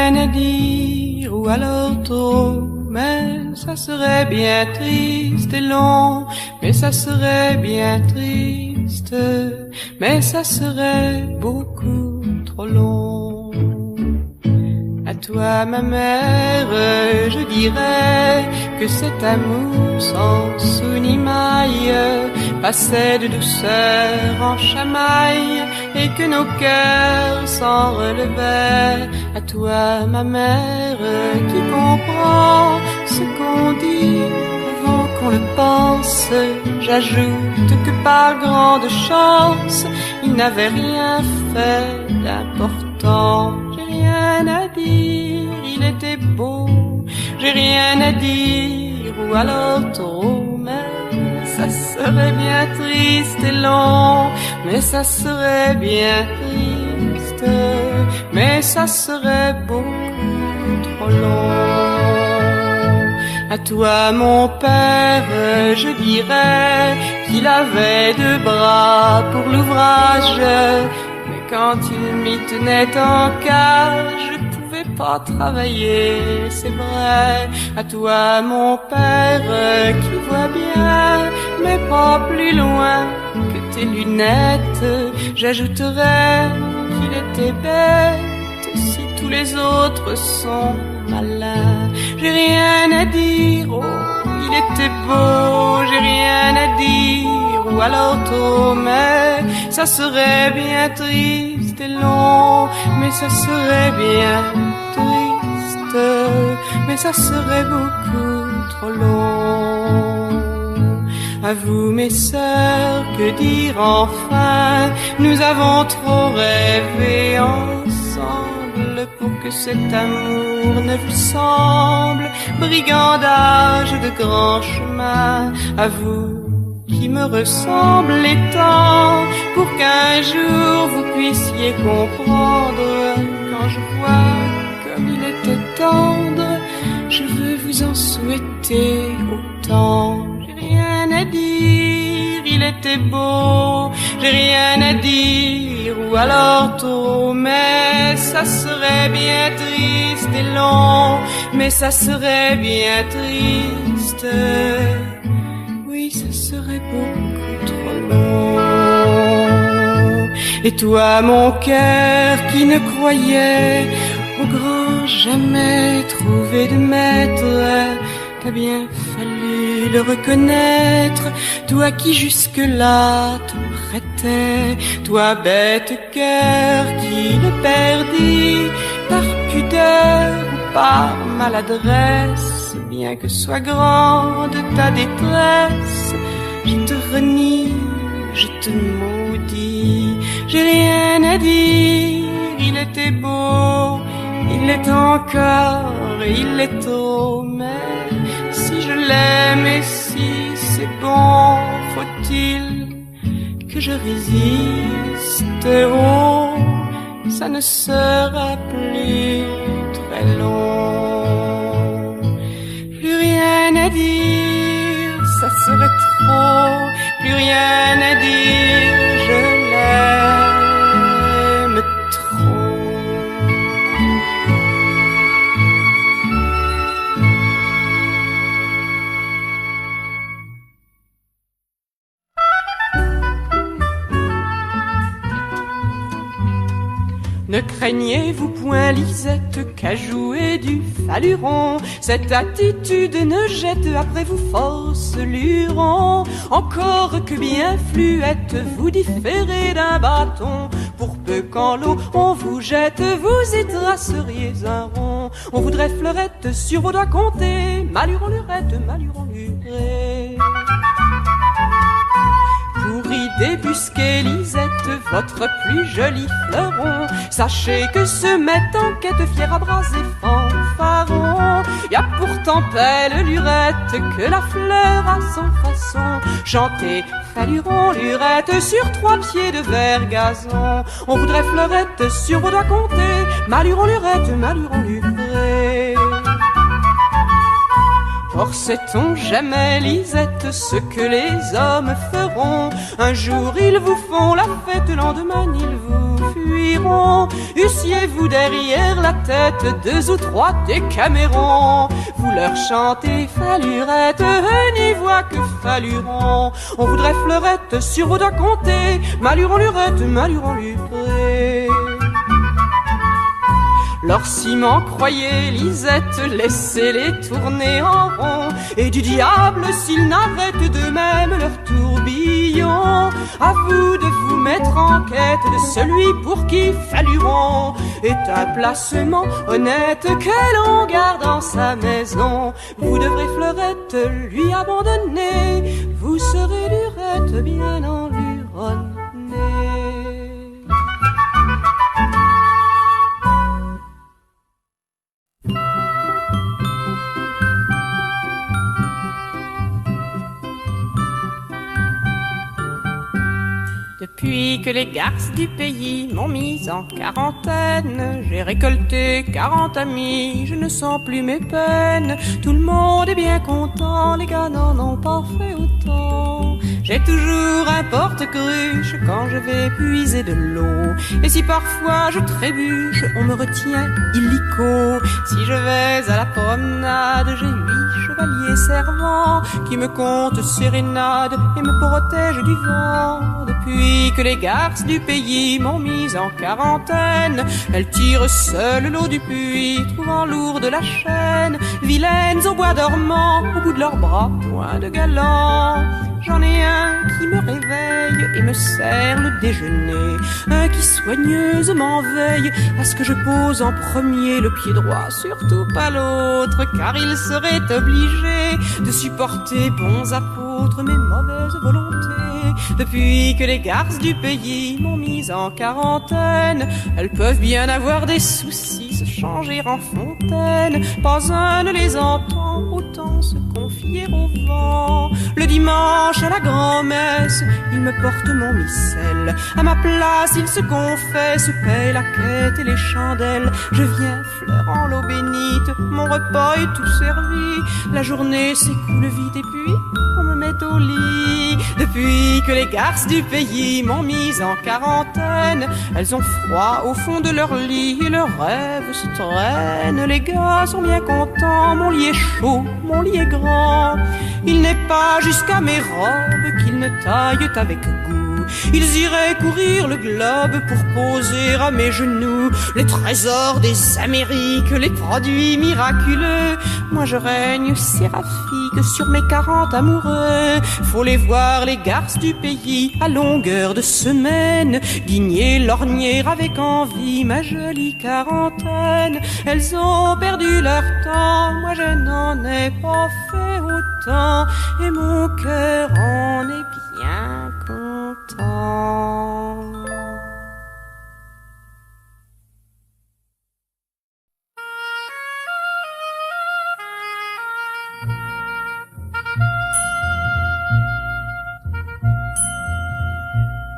rien à dire ou alors trop, mais ça serait bien triste et long, mais ça serait bien triste, mais ça serait beaucoup trop long. À toi ma mère, je dirais que cet amour sans sou ni maille passait de douceur en chamaille et que nos cœurs s'en relevaient. À toi ma mère qui comprend ce qu'on dit avant qu'on le pense, j'ajoute que par grande chance il n'avait rien fait d'important. J'ai rien à dire, il était beau, j'ai rien à dire ou alors trop, mais ça serait bien triste et long, mais ça serait bien triste, mais ça serait beaucoup trop long. À toi mon père, je dirais qu'il avait deux bras pour l'ouvrage, mais quand il m'y tenait en cage, je pouvais pas travailler, c'est vrai. À toi mon père, qui voit bien, mais pas plus loin que tes lunettes, j'ajouterais qu'il était bête si tous les autres sont malins. J'ai rien à dire, oh, il était beau, j'ai rien à dire, ou alors trop, mais ça serait bien triste et long, mais ça serait bien triste, mais ça serait beaucoup trop long. À vous mes sœurs, que dire enfin, nous avons trop rêvé ensemble pour que cet amour ne vous semble brigandage de grands chemins. À vous qui me ressemblez tant, pour qu'un jour vous puissiez comprendre, quand je vois comme il était tendre, je veux vous en souhaiter autant. J'ai rien à dire, il était beau, j'ai rien à dire, ou alors trop, mais ça serait bien triste et long, mais ça serait bien triste, oui, ça serait beaucoup trop long. Et toi mon cœur qui ne croyait au grand jamais trouver de maître, t'as bien fallu le reconnaître, toi qui jusque-là te prêtais, toi bête cœur qui le perdit par pudeur ou par maladresse, bien que soit grande ta détresse, je te renie, je te maudis. J'ai rien à dire, il était beau, il l'est encore et il l'est trop, mais si je l'aime et si c'est bon, faut-il que je résiste? Oh, ça ne sera plus très long. Plus rien à dire, ça serait trop. Plus rien à dire, je l'aime trop. Ne craignez-vous point, Lisette, qu'à jouer du faluron, cette attitude ne jette après vous force luron. Encore que bien fluette, vous différez d'un bâton, pour peu qu'en l'eau on vous jette, vous y traceriez un rond. On voudrait fleurette sur vos doigts compter, maluron lurette, maluron lurette. Pour y débusquer, Lisette, votre plus joli fleuron, sachez que se mettent en quête fière à bras et fanfaron. Y a pourtant belle lurette que la fleur a son façon. Chantez faluron lurette sur 3 pieds de vert gazon. On voudrait fleurette sur vos doigts compter, maluron lurette, maluron lurette. Or sait-on jamais, Lisette, ce que les hommes feront? Un jour ils vous font la fête, le lendemain ils vous nous fuirons. Eussiez-vous derrière la tête 2 ou 3 Décamerons. Vous leur chantez Falurette, n'y voit que Faluron. On voudrait Fleurette sur vos doigts compter, Maluron lurette, Maluron lurée. Leurs ciments, croyez Lisette, laissez-les tourner en rond. Et du diable s'ils n'arrêtent d'eux-mêmes leur tourbillon. À vous de vous mettre en quête de celui pour qui Faluron est un placement honnête que l'on garde dans sa maison. Vous devrez Fleurette lui abandonner, vous serez lurette bien enluronnée. Depuis que les garces du pays m'ont mise en quarantaine, j'ai récolté 40 amis, je ne sens plus mes peines. Tout le monde est bien content, les gars n'en ont pas fait autant. J'ai toujours un porte-cruche quand je vais puiser de l'eau. Et si parfois je trébuche, on me retient illico. Si je vais à la promenade, j'ai 8 chevaliers servants qui me comptent sérénade et me protègent du vent. Depuis que les garces du pays m'ont mise en quarantaine, elles tirent seules l'eau du puits, trouvant lourde la chaîne. Vilaines au bois dormant, au bout de leurs bras, point de galant. J'en ai un qui me réveille et me sert le déjeuner, un qui soigneusement veille à ce que je pose en premier le pied droit, surtout pas l'autre, car il serait obligé de supporter, bons apôtres, mes mauvaises volontés. Depuis que les garces du pays m'ont mise en quarantaine, elles peuvent bien avoir des soucis, se changer en fontaine. Pas un ne les entend, autant se confier au vent. Le dimanche à la grand-messe, ils me portent mon missel. À ma place, ils se confessent, paient la quête et les chandelles. Je viens flairant l'eau bénite, mon repas est tout servi. La journée s'écoule vite et puis on me met au lit. Depuis que les garces du pays m'ont mise en quarantaine, elles ont froid au fond de leur lit et leurs rêves se traînent. Les gars sont bien contents, mon lit est chaud, mon lit est grand. Il n'est pas jusqu'à mes robes qu'ils ne taillent avec goût. Ils iraient courir le globe pour poser à mes genoux les trésors des Amériques, les produits miraculeux. Moi je règne séraphique sur mes 40 amoureux. Faut les voir les garces du pays à longueur de semaine, guigner, lorgner avec envie ma jolie quarantaine. Elles ont perdu leur temps, moi je n'en ai pas fait autant, et mon cœur en est bien content.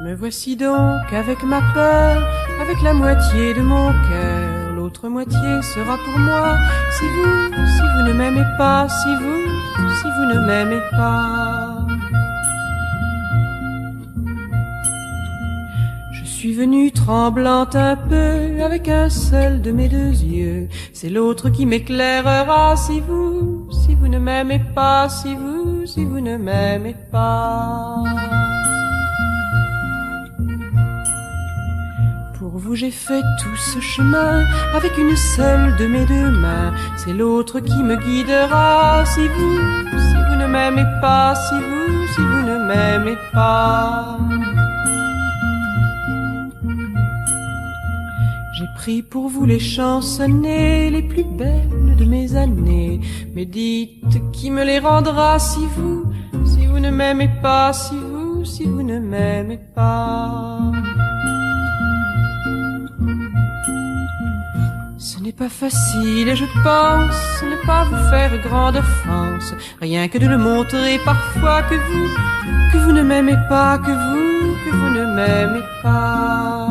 Me voici donc avec ma peur, avec la moitié de mon cœur. L'autre moitié sera pour moi, si vous ne m'aimez pas, si vous ne m'aimez pas. Je suis venue tremblante un peu, avec un seul de mes 2 yeux. C'est l'autre qui m'éclairera, si vous ne m'aimez pas, si vous ne m'aimez pas. Pour vous j'ai fait tout ce chemin, avec une seule de mes 2 mains. C'est l'autre qui me guidera, si vous ne m'aimez pas, si vous ne m'aimez pas. J'ai pris pour vous les chansonnées les plus belles de mes années. Mais dites qui me les rendra, si vous ne m'aimez pas, si vous ne m'aimez pas. Ce n'est pas facile et je pense ne pas vous faire grande offense, rien que de le montrer parfois que vous ne m'aimez pas, que vous ne m'aimez pas.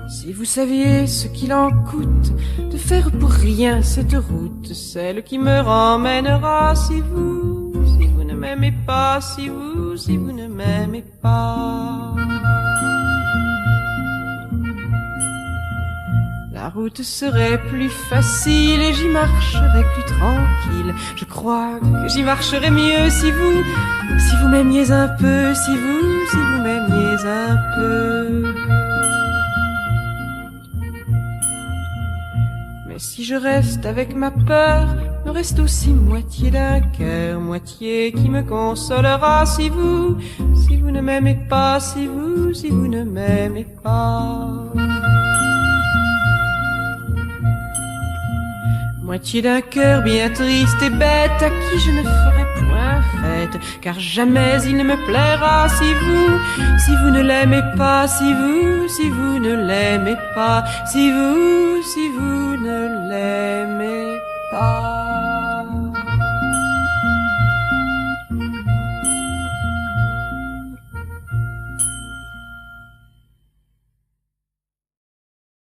Si vous saviez ce qu'il en coûte de faire pour rien cette route, celle qui me ramènera, si vous ne m'aimez pas, si vous ne m'aimez pas. La route serait plus facile et j'y marcherais plus tranquille. Je crois que j'y marcherais mieux si vous m'aimiez un peu, si vous m'aimiez un peu. Mais si je reste avec ma peur, me reste aussi moitié d'un cœur, moitié qui me consolera si vous ne m'aimez pas, si vous ne m'aimez pas. Moitié d'un cœur bien triste et bête à qui je ne ferai point fête, car jamais il ne me plaira si vous ne l'aimez pas, si vous ne l'aimez pas, si vous ne l'aimez pas.